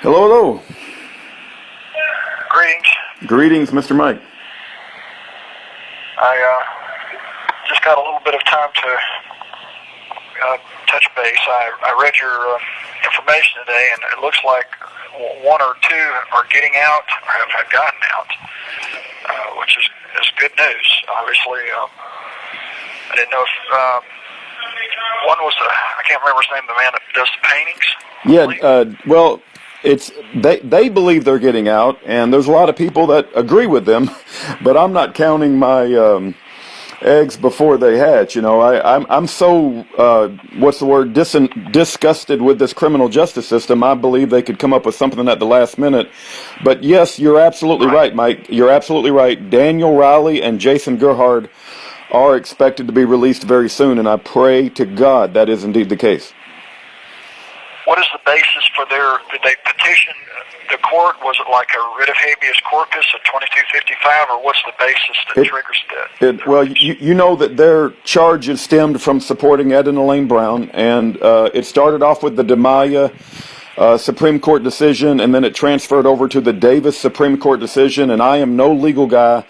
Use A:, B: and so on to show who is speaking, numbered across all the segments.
A: Hello, hello.
B: Greetings.
A: Greetings, Mr. Mike.
B: I just got a little bit of time to touch base. I read your information today, and it looks like one or two are getting out or have gotten out, which is good news. Obviously, I didn't know if one was I can't remember his name, the man that does the paintings.
A: Yeah, well, they believe they're getting out, and there's a lot of people that agree with them, but I'm not counting my eggs before they hatch. You know, I'm so what's the word, disgusted with this criminal justice system. I believe they could come up with something at the last minute. But yes, you're absolutely right, Mike. You're absolutely right. Daniel Riley and Jason Gerhard are expected to be released very soon, and I pray to God that is indeed the case.
B: What is the basis for did they petition the court? Was it like a writ of habeas corpus at 2255, or what's the basis that triggers that?
A: Well, you know that their charges stemmed from supporting Ed and Elaine Brown, and it started off with the DeMaya Supreme Court decision, and then it transferred over to the Davis Supreme Court decision, and I am no legal guy,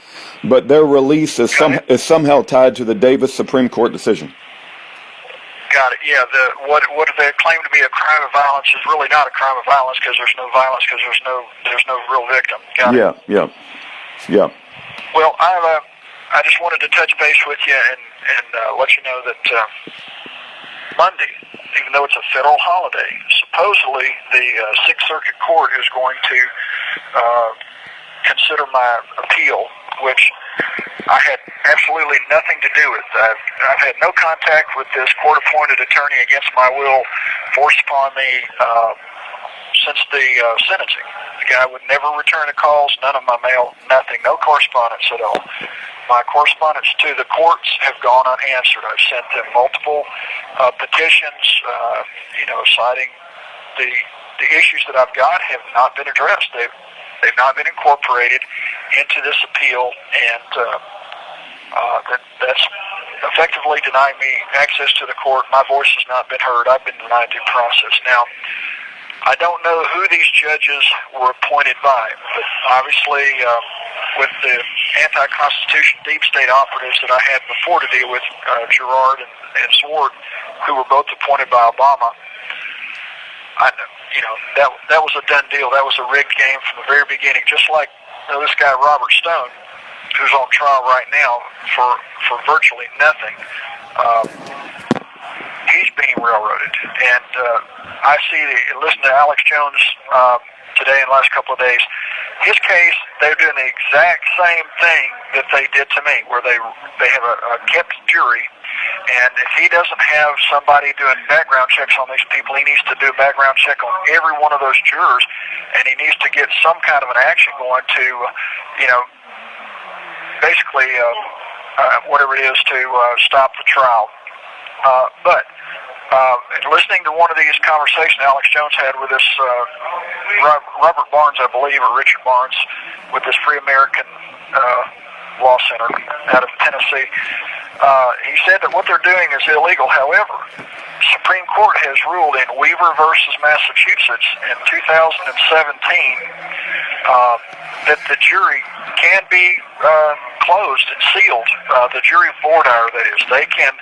A: but their release is somehow tied to the Davis Supreme Court decision.
B: Got it. Yeah. What they claim to be a crime of violence is really not a crime of violence because there's no violence because there's no real victim. Got it.
A: Yeah.
B: Well, I just wanted to touch base with you and let you know that Monday, even though it's a federal holiday, supposedly the Sixth Circuit Court is going to consider my appeal, which I had absolutely nothing to do with. I've had no contact with this court-appointed attorney against my will, forced upon me since the sentencing. The guy would never return the calls, none of my mail, nothing, no correspondence at all. My correspondence to the courts have gone unanswered. I've sent them multiple petitions, citing the issues that I've got have not been addressed. They've not been incorporated into this appeal, and that's effectively denying me access to the court. My voice has not been heard. I've been denied due process. Now, I don't know who these judges were appointed by, but obviously with the anti-constitution deep state operatives that I had before to deal with, Gerard and Swart, who were both appointed by Obama, that was a done deal. That was a rigged game from the very beginning. Just like this guy Robert Stone, who's on trial right now for virtually nothing. He's being railroaded, and I listen to Alex Jones today and the last couple of days. His case, they're doing the exact same thing that they did to me, where they have a kept jury. And if he doesn't have somebody doing background checks on these people, he needs to do a background check on every one of those jurors, and he needs to get some kind of an action going to, basically whatever it is to stop the trial. But listening to one of these conversations Alex Jones had with this Robert Barnes, I believe, or Richard Barnes, with this Free American Law Center out of Tennessee, he said that what they're doing is illegal. However, the Supreme Court has ruled in Weaver versus Massachusetts in 2017 that the jury can be closed and sealed. The jury voir dire, that is, they can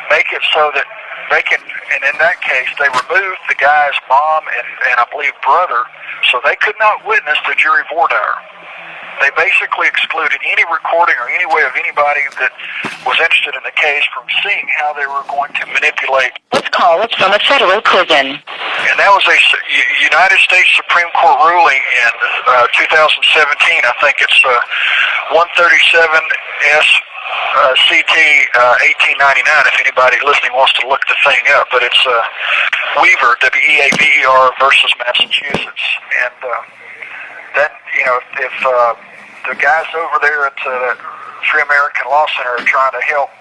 B: make it so that they can, and in that case, they removed the guy's mom and I believe brother, so they could not witness the jury voir dire. They basically excluded any recording or any way of anybody that was interested in the case from seeing how they were going to manipulate.
C: This call is from a federal prison.
B: And that was a United States Supreme Court ruling in 2017. I think it's 137 CT 1899, if anybody listening wants to look the thing up. But it's Weaver, W-E-A-V-E-R versus Massachusetts. And that, if the guys over there at the Free American Law Center are trying to help,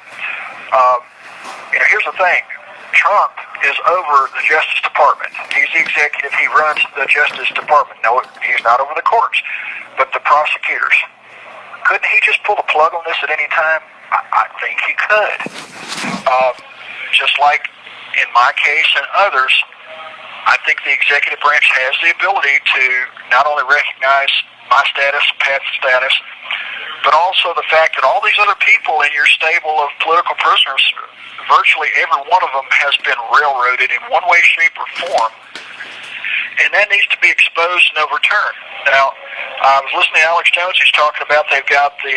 B: here's the thing. Trump is over the Justice Department. He's the executive. He runs the Justice Department. No, he's not over the courts, but the prosecutors. Couldn't he just pull the plug on this at any time? I think he could. Just like in my case and others, I think the executive branch has the ability to not only recognize my status, Pat's status, but also the fact that all these other people in your stable of political prisoners, virtually every one of them has been railroaded in one way, shape, or form, and that needs to be exposed and overturned. Now, I was listening to Alex Jones. He's talking about they've got the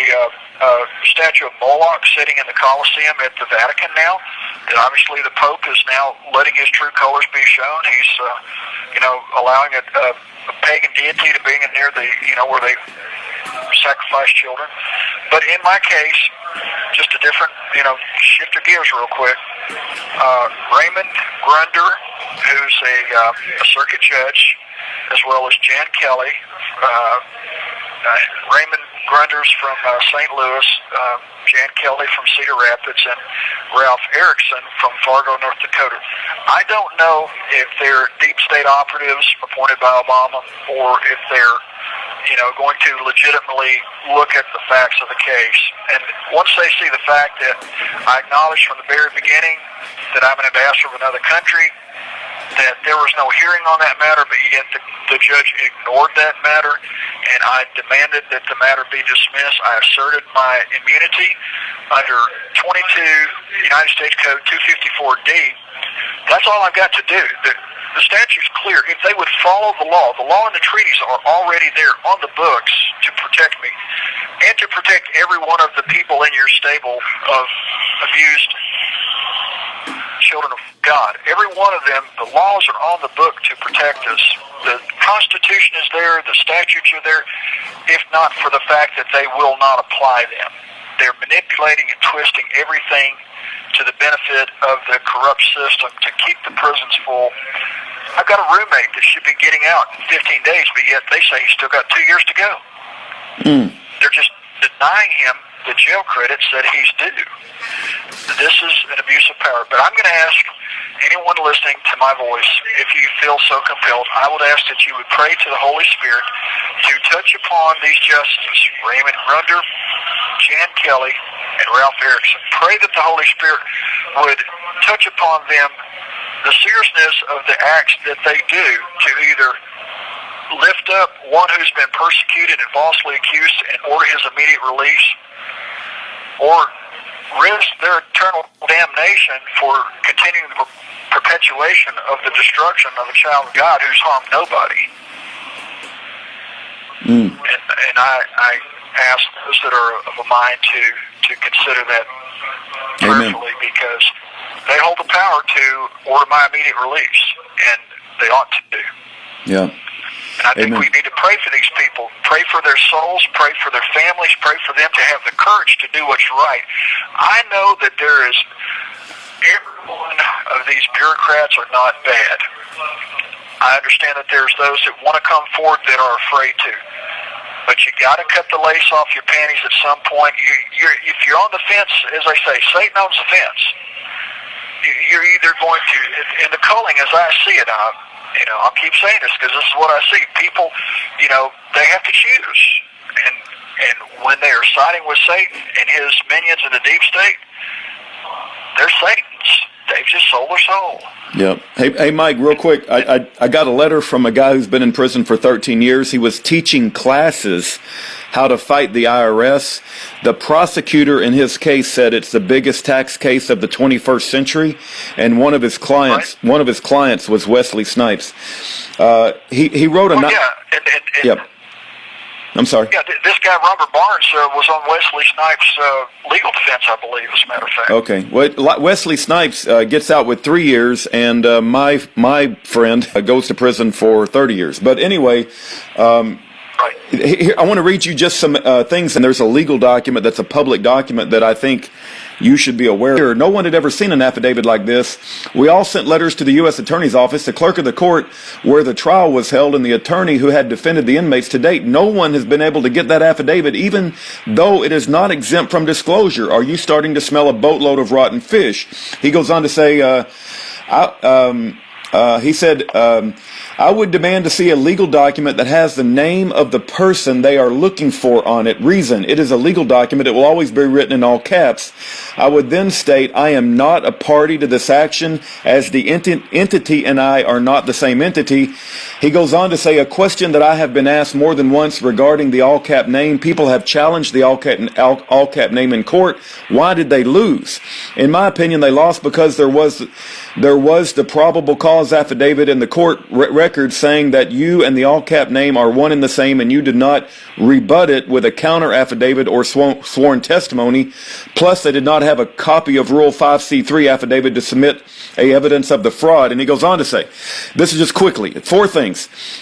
B: statue of Moloch sitting in the Colosseum at the Vatican now. That obviously the Pope is now letting his true colors be shown. He's, allowing a pagan deity to be in there, where they sacrifice children. But in my case, just a different, shift of gears real quick. Raymond Grunder, who's a circuit judge, as well as Jan Kelly. Raymond Grunder's from St. Louis, Jan Kelly from Cedar Rapids, and Ralph Erickson from Fargo, North Dakota. I don't know if they're deep state operatives appointed by Obama or if they're, going to legitimately look at the facts of the case. And once they see the fact that I acknowledged from the very beginning that I'm an ambassador of another country, that there was no hearing on that matter, but yet the judge ignored that matter, and I demanded that the matter be dismissed. I asserted my immunity under 22 United States Code 254D. That's all I've got to do. The statute's clear. If they would follow the law and the treaties are already there on the books to protect me and to protect every one of the people in your stable of abused children of God. Every one of them, the laws are on the book to protect us. The Constitution is there, the statutes are there, if not for the fact that they will not apply them. They're manipulating and twisting everything to the benefit of the corrupt system to keep the prisons full. I've got a roommate that should be getting out in 15 days, but yet they say he's still got 2 years to go. They're just denying him the jail credits that he's due. This is an abuse of power. But I'm going to ask anyone listening to my voice, if you feel so compelled, I would ask that you would pray to the Holy Spirit to touch upon these justices, Raymond Grunder, Jan Kelly, and Ralph Erickson. Pray that the Holy Spirit would touch upon them the seriousness of the acts that they do to either lift up one who's been persecuted and falsely accused and order his immediate release, or risk their eternal damnation for continuing the perpetuation of the destruction of a child of God who's harmed nobody. And I ask those that are of a mind to consider that prayerfully, because they hold the power to order my immediate release, and they ought to do.
A: Yeah.
B: And I think we need to pray for these people, pray for their souls, pray for their families, pray for them to have the courage to do what's right. I know that there is, every one of these bureaucrats are not bad. I understand that there's those that want to come forward that are afraid to. But you got to cut the lace off your panties at some point. If you're on the fence, as I say, Satan owns the fence. You're either going to, in the culling as I see it, I'll keep saying this because this is what I see. People, they have to choose. And when they are siding with Satan and his minions in the deep state, they're Satan's. They've just sold their soul.
A: Yep. Hey, Mike, real quick. I got a letter from a guy who's been in prison for 13 years. He was teaching classes how to fight the IRS. The prosecutor in his case said it's the biggest tax case of the 21st century, and one of his clients was Wesley Snipes. He wrote a Yep. I'm sorry.
B: Yeah, this guy Robert Barnes was on Wesley Snipes' legal defense, I believe, as a matter of fact.
A: Okay. Well, Wesley Snipes gets out with 3 years, and my friend goes to prison for 30 years. But anyway, here, I want to read you just some things, and there's a legal document that's a public document that I think you should be aware of. No one had ever seen an affidavit like this. We all sent letters to the U.S. Attorney's Office, the clerk of the court where the trial was held, and the attorney who had defended the inmates. To date, no one has been able to get that affidavit, even though it is not exempt from disclosure. Are you starting to smell a boatload of rotten fish? He goes on to say, he said, I would demand to see a legal document that has the name of the person they are looking for on it. Reason, it is a legal document. It will always be written in all caps. I would then state, I am not a party to this action, as the entity and I are not the same entity. He goes on to say, a question that I have been asked more than once regarding the all-cap name. People have challenged the all-cap name in court. Why did they lose? In my opinion, they lost because there was the probable cause affidavit in the court record saying that you and the all-cap name are one and the same, and you did not rebut it with a counter affidavit or sworn testimony. Plus, they did not have a copy of Rule 5C3 affidavit to submit evidence of the fraud. And he goes on to say, this is just quickly, 4 things.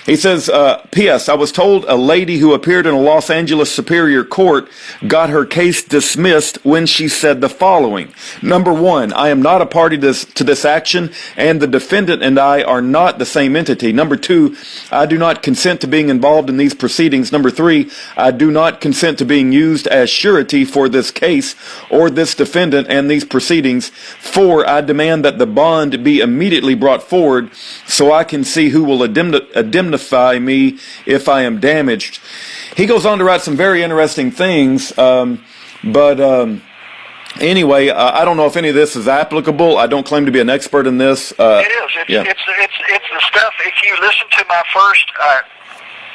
A: He says, P.S. I was told a lady who appeared in a Los Angeles Superior Court got her case dismissed when she said the following. Number 1, I am not a party to this action, and the defendant and I are not the same entity. Number 2, I do not consent to being involved in these proceedings. Number 3, I do not consent to being used as surety for this case or this defendant and these proceedings. 4, I demand that the bond be immediately brought forward so I can see who will indemnify me if I am damaged. He goes on to write some very interesting things, anyway, I don't know if any of this is applicable. I don't claim to be an expert in this.
B: It is. It's the stuff. If you listen to my first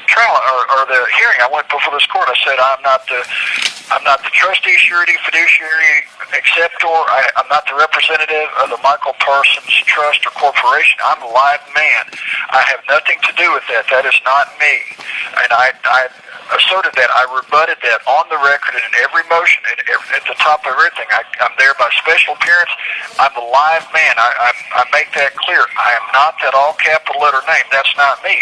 B: trial or the hearing I went before this court, I said I'm not the trustee, surety, fiduciary, acceptor. I'm not the representative of the Michael Parsons Trust or Corporation. I'm a live man. I have nothing to do with that. That is not me. And I asserted that. I rebutted that on the record and in every motion, and at the top of everything. I'm there by special appearance. I'm a live man. I make that clear. I am not that all capital letter name. That's not me.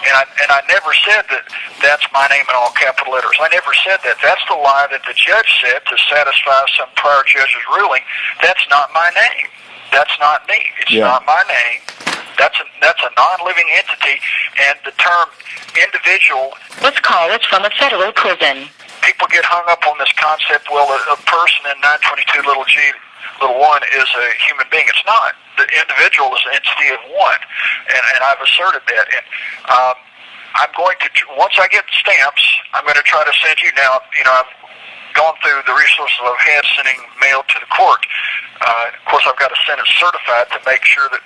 B: And I never said that that's my name in all capital letters. I never said that. That's the lie that the judge said to satisfy some prior judge's ruling. That's not my name. That's not me. It's not my name. That's a non-living entity, and the term individual.
C: This call is from a federal prison.
B: People get hung up on this concept. Well, a person in 922 little g little 1 is a human being. It's not. The individual is an entity of one, and I've asserted that. And I'm going to, once I get stamps, I'm going to try to send you now. I've gone through the resources I've had sending mail to the court. Of course, I've got to send it certified to make sure that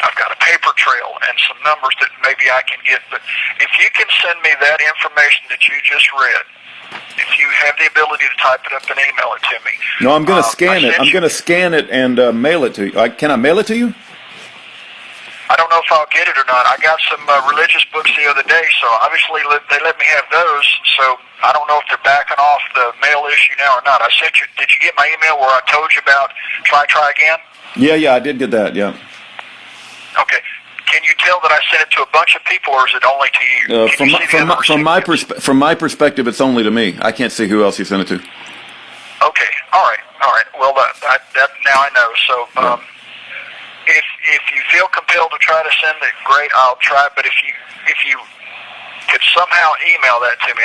B: I've got a paper trail and some numbers that maybe I can get. But if you can send me that information that you just read, if you have the ability to type it up and email it to me.
A: No, I'm going to scan it. I'm going to scan it and mail it to you. Can I mail it to you?
B: I don't know if I'll get it or not. I got some religious books the other day, so obviously they let me have those. So I don't know if they're backing off the mail issue now or not. I sent you. Did you get my email where I told you about try again?
A: Yeah, I did get that. Yeah.
B: Okay. Can you tell that I sent it to a bunch of people, or is it only to you?
A: From my perspective, it's only to me. I can't see who else you sent it to.
B: Okay. All right. Well, that now I know. So. If you feel compelled to try to send it, great, I'll try. But if you could somehow email that to me,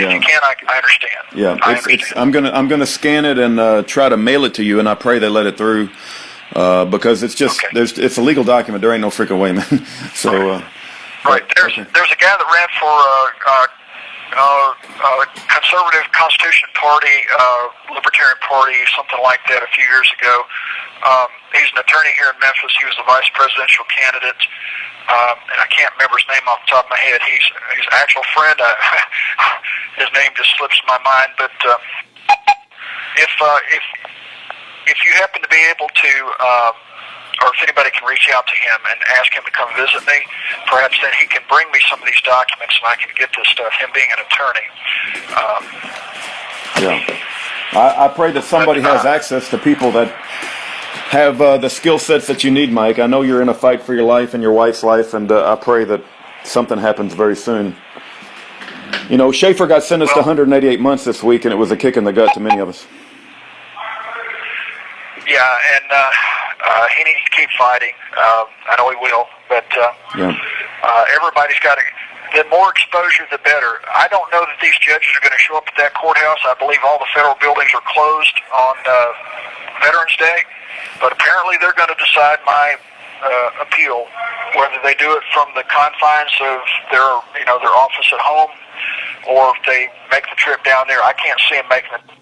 B: if you can, I understand.
A: Yeah, I understand. I'm gonna scan it and try to mail it to you, and I pray they let it through because it's just it's a legal document. There ain't no freaking way, man. So
B: right. There's a guy that ran for Conservative Constitution Party, Libertarian Party, something like that a few years ago. He's an attorney here in Memphis. He was the vice presidential candidate, and I can't remember his name off the top of my head. He's an actual friend. His name just slips my mind. But if you happen to be able to, or if anybody can reach out to him and ask him to come visit me, perhaps then he can bring me some of these documents and I can get this stuff, him being an attorney.
A: I pray that somebody has access to people that have the skill sets that you need, Mike. I know you're in a fight for your life and your wife's life, and I pray that something happens very soon. Schaefer got sentenced to 188 months this week, and it was a kick in the gut to many of us.
B: Yeah, and he needs to keep fighting. I know he will, but everybody's got to. The more exposure, the better. I don't know that these judges are going to show up at that courthouse. I believe all the federal buildings are closed on Veterans Day, but apparently they're going to decide my appeal, whether they do it from the confines of their office at home, or if they make the trip down there. I can't see them making it